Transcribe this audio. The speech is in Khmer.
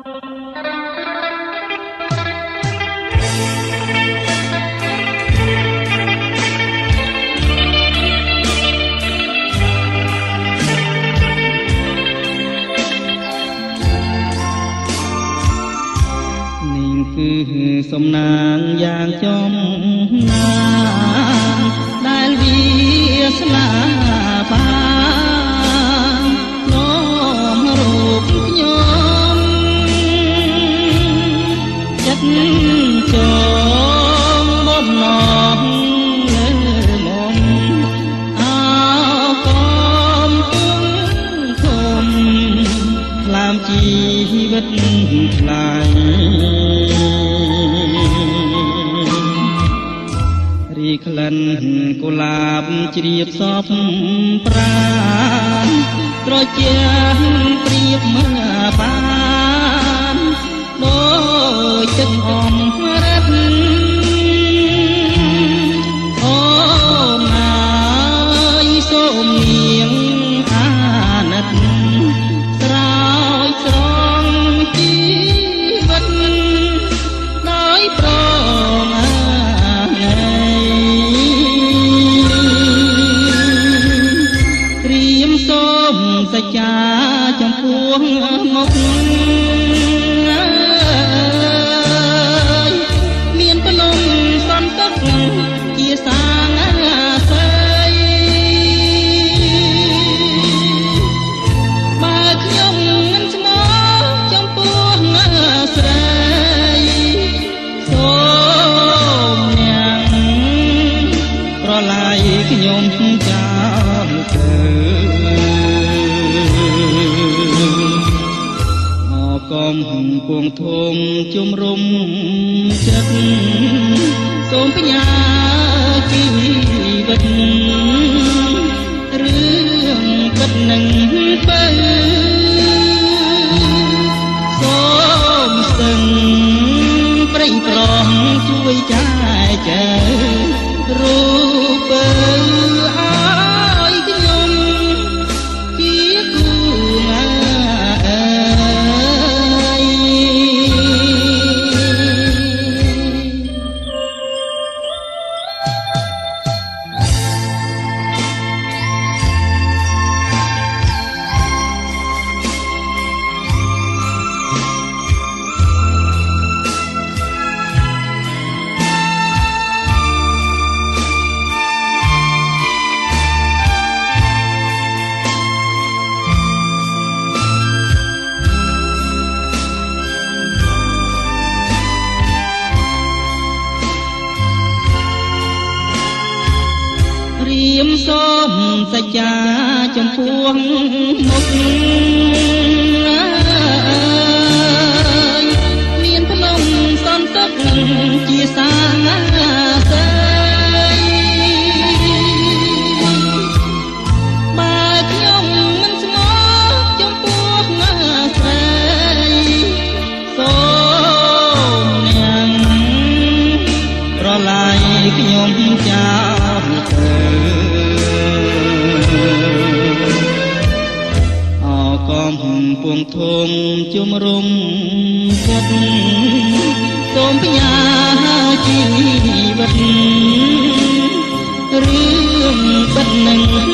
សំណាងយ៉ាងចំណានដែលវាស្លាបាននោមរូបខ្ញុំចិត្តចងបំណងលើមុំអោកំពុងធំខ្លាមជីវិតថ្លៃក្លិនกุหลาบជ្រាបសពប្រាណត្រជាព្រៀបមើបានដូចទឹកអំរិតអូនហើយសូមនាងអាណិតស្រោចស្រង់ជីវិតដោយប្រសច្ចាចំពោះមុខមានភ្នំសន្តិកជាសាងស័យបើខ្ញុំមិនស្មោះចំពោះស្រីសូមអ្នកប្រឡាយខ្ញុំចោលទៅកំពុងធំជំរុំចិត្តសូមបញ្ញាជីវិតរឿងពិតនឹងបើសូមស្ទឹងប្រេងប្រងជួយចាយចែរូបបើឲ្យខ្ញុំជាគូណាសូមសច្ចាចំពោះមុខមានភ្នំសន្តិកជាសាងស័យបើខ្ញុំមិនស្មោះចំពោះស្រីសូមអ្នកប្រឡាយខ្ញុំចោលទៅកំពុងធំជំរុំចិត្តសូមបញ្ញាជីវិតរឿងពិតនឹង